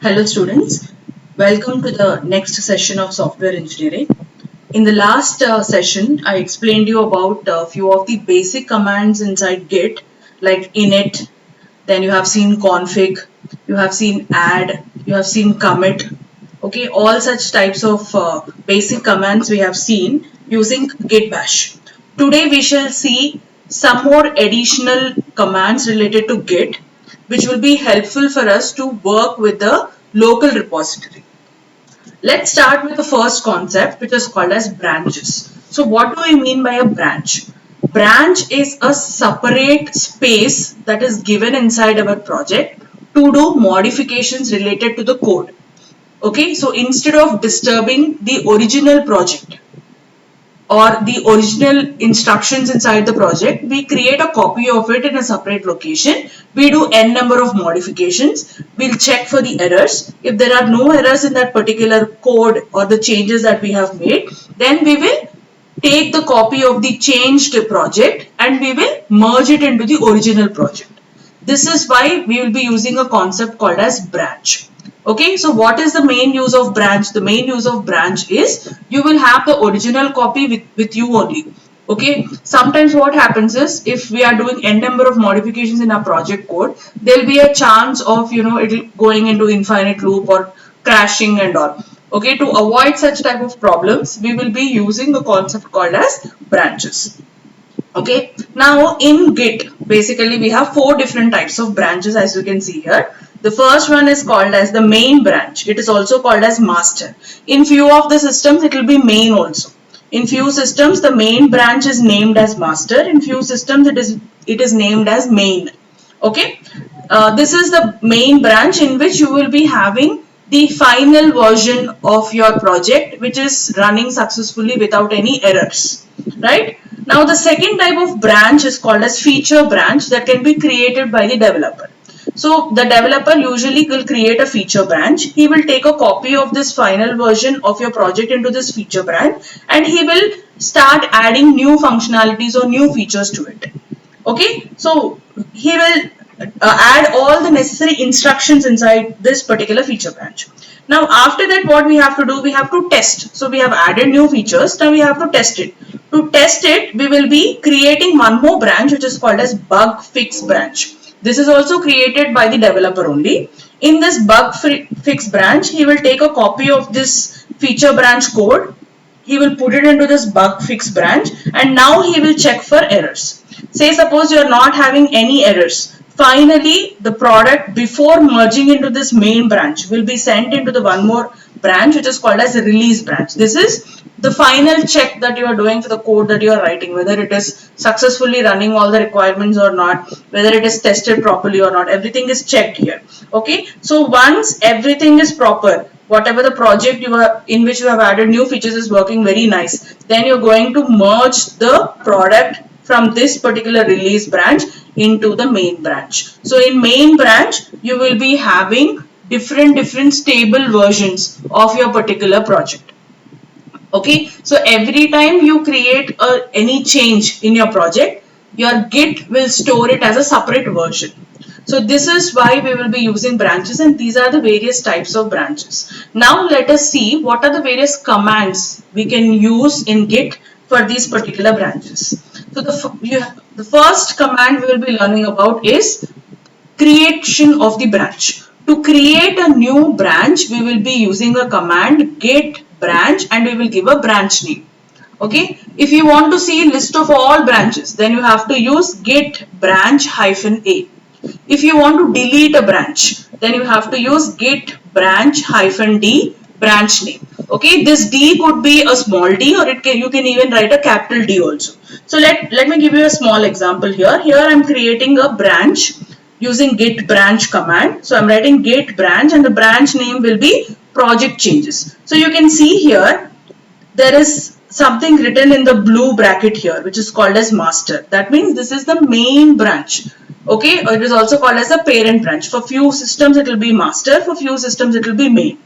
Hello students, welcome to the next session of software engineering. In the last session, I explained you about a few of the basic commands inside Git like init, then you have seen config, you have seen add, you have seen commit. Okay, all such types of basic commands we have seen using Git bash. Today we shall see some more additional commands related to Git which will be helpful for us to work with the local repository. Let's start with the first concept which is called as branches. So what do I mean by a branch? Branch is a separate space that is given inside our project to do modifications related to the code. Okay, so instead of disturbing the original project or the original instructions inside the project, we create a copy of it in a separate location. We do n number of modifications. We'll check for the errors. If there are no errors in that particular code or the changes that we have made, then we will take the copy of the changed project and we will merge it into the original project. This is why we will be using a concept called as branch. Okay, so what is the main use of branch? The main use of branch is you will have the original copy with you only. Okay, sometimes what happens is if we are doing n number of modifications in our project code, there will be a chance of it going into infinite loop or crashing and all. Okay, to avoid such type of problems, we will be using a concept called as branches. Okay, now in Git, basically we have 4 different types of branches as you can see here. The first one is called as the main branch. It is also called as master. In few of the systems, it will be main also. In few systems, the main branch is named as master. In few systems, it is named as main. Okay, this is the main branch in which you will be having the final version of your project which is running successfully without any errors, right? Now the second type of branch is called as feature branch that can be created by the developer. So the developer usually will create a feature branch. He will take a copy of this final version of your project into this feature branch and he will start adding new functionalities or new features to it. Okay, so he will add all the necessary instructions inside this particular feature branch. Now after that what we have to do, we have to test. So we have added new features, now we have to test it. To test it, we will be creating one more branch which is called as bug fix branch. This is also created by the developer only. In this bug fix branch, he will take a copy of this feature branch code. He will put it into this bug fix branch and now he will check for errors. Say suppose you are not having any errors. Finally, the product before merging into this main branch will be sent into the one more branch which is called as a release branch. This is the final check that you are doing for the code that you are writing, whether it is successfully running all the requirements or not, whether it is tested properly or not. Everything is checked here. Okay, so once everything is proper, whatever the project you are in which you have added new features is working very nice, then you're going to merge the product from this particular release branch into the main branch. So in main branch, you will be having different stable versions of your particular project. Okay, so every time you create any change in your project, your Git will store it as a separate version. So this is why we will be using branches and these are the various types of branches. Now let us see what are the various commands we can use in Git for these particular branches. So the first command we will be learning about is creation of the branch. To create a new branch, we will be using a command git branch and we will give a branch name. Okay, if you want to see a list of all branches, then you have to use git branch -a. If you want to delete a branch, then you have to use git branch -d branch name. Okay, this D could be a small d or you can even write a capital D also. So let me give you a small example here. Here I am creating a branch using git branch command. So I'm writing git branch and the branch name will be project changes. So you can see here there is something written in the blue bracket here which is called as master. That means this is the main branch. Okay, it is also called as the parent branch. For few systems it will be master, for few systems it will be main.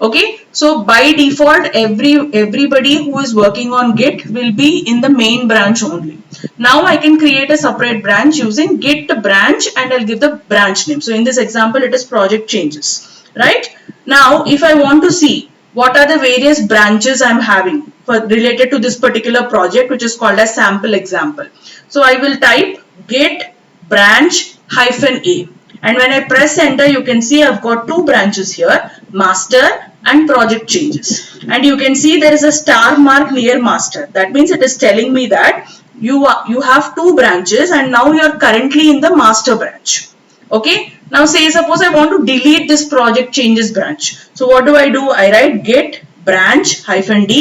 Okay, so by default everybody who is working on Git will be in the main branch only. Now I can create a separate branch using git branch and I'll give the branch name. So in this example it is project changes. right? Now, if I want to see what are the various branches I'm having related to this particular project, which is called as sample example. So I will type git branch -a, and when I press enter, you can see I've got two branches here, master and project changes, and you can see there is a star mark near master. That means it is telling me that you have two branches and now you are currently in the master branch. Okay, now say suppose I want to delete this project changes branch. So what do? I write git branch -d.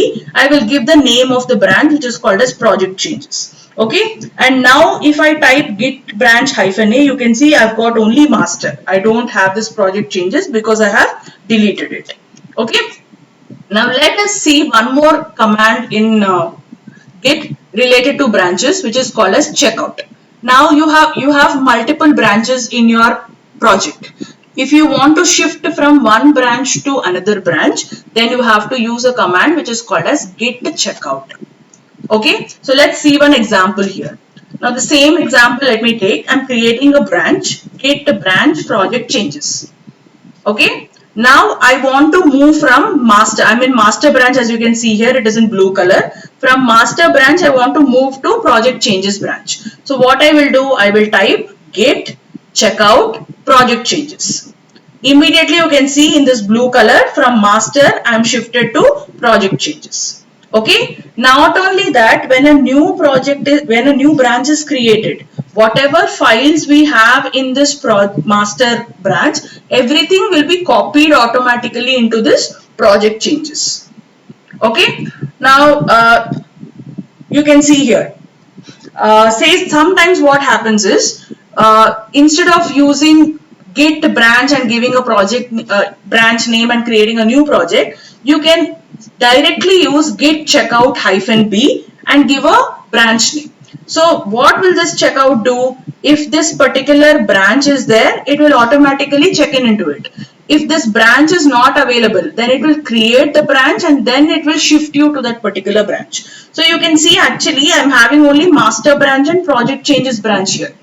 I will give the name of the branch, which is called as project changes. Okay, and now if I type git branch -a, you can see I've got only master. I don't have this project changes because I have deleted it. Okay, now let us see one more command in Git related to branches, which is called as checkout. Now you have multiple branches in your project. If you want to shift from one branch to another branch, then you have to use a command which is called as git checkout. Okay, so let's see one example here. Now the same example let me take. I'm creating a branch, git branch project changes. Okay, now I want to move from master. I'm in master branch, as you can see here, it is in blue color. From master branch, I want to move to project changes branch. So what I will do, I will type git checkout project changes. Immediately you can see in this blue color, from master I am shifted to project changes. Okay, not only that, when a new branch is created, whatever files we have in this master branch, everything will be copied automatically into this project changes. Okay, now you can see here, say sometimes what happens is, instead of using git branch and giving a project branch name and creating a new project, you can directly use git checkout -b and give a branch name. So what will this checkout do? If this particular branch is there, it will automatically check into it. If this branch is not available, then it will create the branch and then it will shift you to that particular branch. So you can see actually I'm having only master branch and project changes branch here.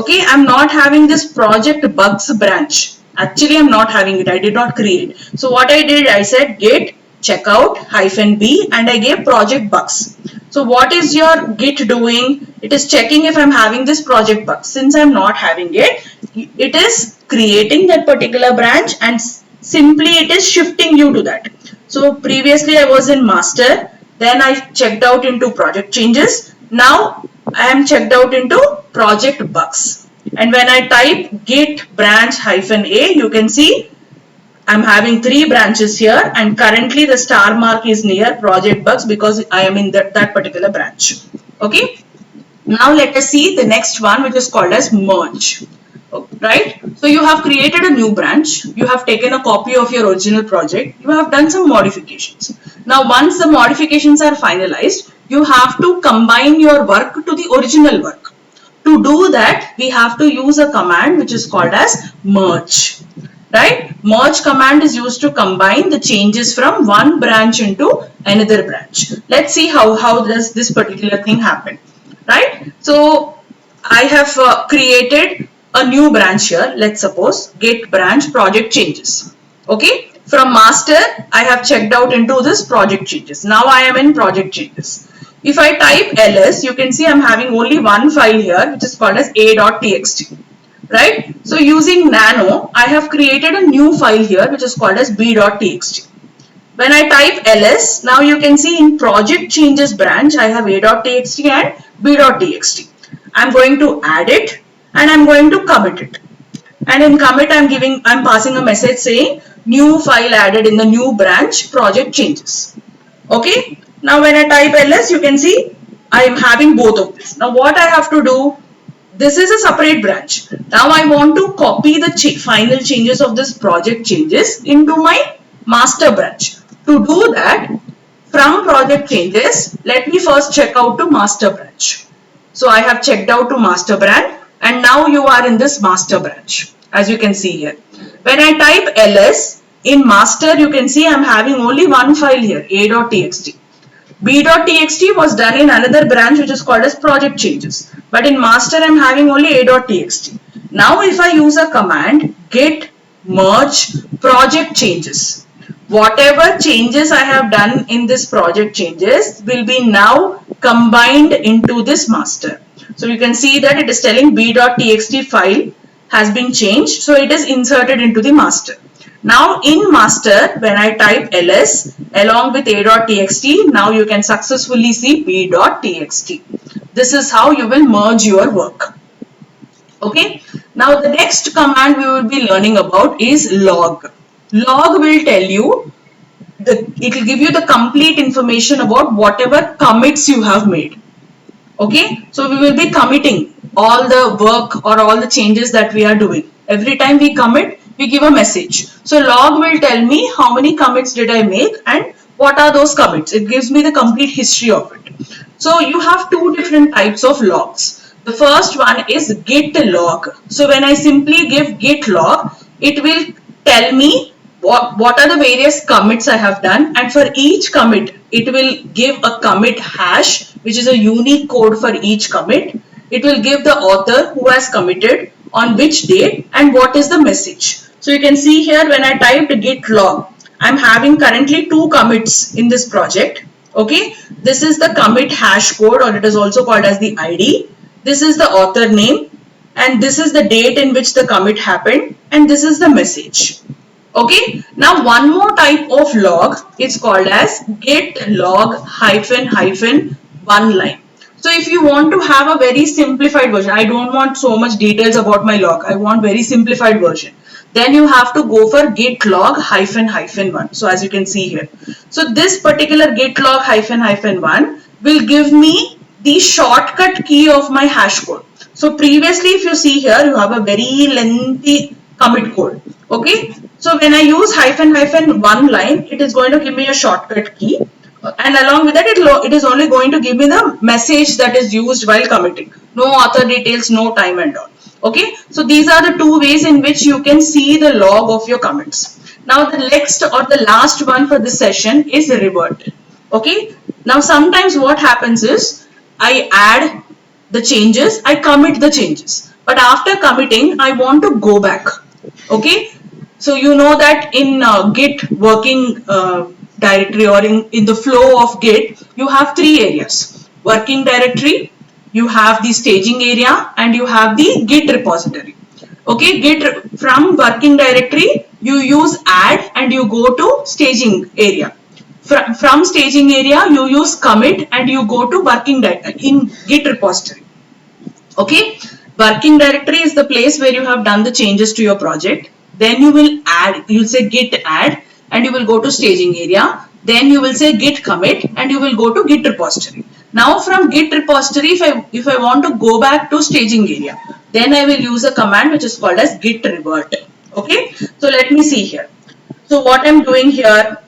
Okay, I'm not having this project bugs branch. Actually, I'm not having it. I did not create. So what I did, I said git checkout -b and I gave project bugs. So what is your git doing? It is checking if I'm having this project bug. Since I'm not having it, it is creating that particular branch and simply it is shifting you to that. So previously I was in master, then I checked out into project changes. Now I am checked out into project bugs. And when I type git branch -a, you can see I'm having 3 branches here and currently the star mark is near project bugs because I am in that particular branch. Okay. Now let us see the next one, which is called as merge. Right. So you have created a new branch. You have taken a copy of your original project. You have done some modifications. Now once the modifications are finalized, you have to combine your work to the original work. To do that, we have to use a command which is called as merge. Right? Merge command is used to combine the changes from one branch into another branch. Let's see how does this particular thing happen. Right? So I have created a new branch here. Let's suppose git branch project changes. Okay? From master, I have checked out into this project changes. Now I am in project changes. If I type ls, you can see I'm having only one file here, which is called as a.txt. Right? So using nano, I have created a new file here, which is called as b.txt. When I type ls, now you can see in project changes branch, I have a.txt and b.txt. I'm going to add it and I'm going to commit it. And in commit, I'm passing a message saying new file added in the new branch project changes. Okay. Now when I type ls, you can see I am having both of this. Now what I have to do, this is a separate branch. Now I want to copy the final changes of this project changes into my master branch. To do that, from project changes, let me first check out to master branch. So I have checked out to master branch and now you are in this master branch, as you can see here. When I type ls, in master you can see I'm having only one file here, a.txt. b.txt was done in another branch which is called as project changes. But in master I'm having only a.txt. Now if I use a command git merge, project changes. Whatever changes I have done in this project changes will be now combined into this master. So you can see that it is telling b.txt file has been changed. So it is inserted into the master. Now in master, when I type ls along with a.txt, now you can successfully see b.txt. This is how you will merge your work. Okay. Now the next command we will be learning about is log. Log will tell you, it will give you the complete information about whatever commits you have made. Okay. So we will be committing all the work or all the changes that we are doing. Every time we commit, we give a message. So log will tell me how many commits did I make and what are those commits. It gives me the complete history of it. So you have two different types of logs. The first one is git log. So when I simply give git log, it will tell me what are the various commits I have done, and for each commit, it will give a commit hash, which is a unique code for each commit. It will give the author who has committed, on which date, and what is the message. So you can see here when I typed git log, I'm having currently 2 commits in this project. Okay, this is the commit hash code, or it is also called as the ID. This is the author name, and this is the date in which the commit happened, and this is the message. Okay, now one more type of log is called as git log --, one line. So if you want to have a very simplified version, I don't want so much details about my log, I want very simplified version, then you have to go for git log --1. So as you can see here, so this particular git log --1 will give me the shortcut key of my hash code. So previously, if you see here, you have a very lengthy commit code. Okay, so when I use --1 line, it is going to give me a shortcut key, and along with that, it is only going to give me the message that is used while committing. No author details, no time and all. Okay, so these are the 2 ways in which you can see the log of your commits. Now the next or the last one for this session is revert. Okay, now sometimes what happens is I add the changes, I commit the changes, but after committing, I want to go back. Okay, so you know that in Git working directory, or in the flow of Git, you have 3 areas: working directory, you have the staging area, and you have the Git repository. Okay, from working directory, you use add and you go to staging area. From staging area, you use commit and you go to working directory in Git repository. Okay, working directory is the place where you have done the changes to your project. Then you will add, you will say git add, and you will go to staging area. Then you will say git commit and you will go to Git repository. Now from Git repository, if I want to go back to staging area, then I will use a command which is called as git revert. Okay, so let me see here. So what I'm doing here,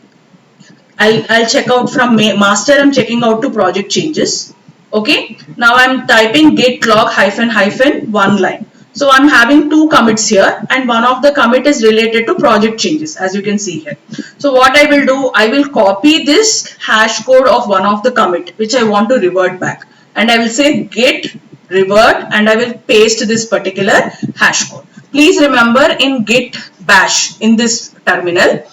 I'll check out from master, I'm checking out to project changes. Okay, now I'm typing git log --1 line. So I'm having 2 commits here, and one of the commit is related to project changes, as you can see here. So what I will do, I will copy this hash code of one of the commit which I want to revert back, and I will say git revert, and I will paste this particular hash code. Please remember, in git bash in this terminal,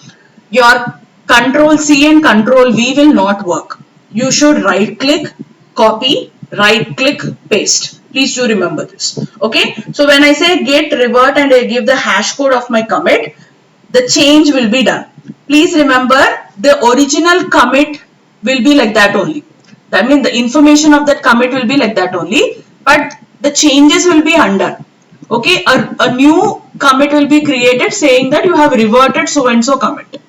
your Ctrl+C and Ctrl+V will not work. You should right click, copy, right click, paste. Please do remember this. Okay, so when I say git revert and I give the hash code of my commit, the change will be done. Please remember, the original commit will be like that only. That means the information of that commit will be like that only, but the changes will be undone. Okay, a new commit will be created saying that you have reverted so and so commit.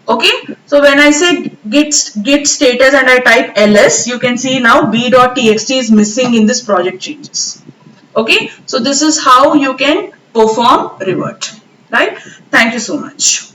Okay, so when I say git status and I type ls, you can see now b.txt is missing in this project changes. Okay, so this is how you can perform revert, right? Thank you so much.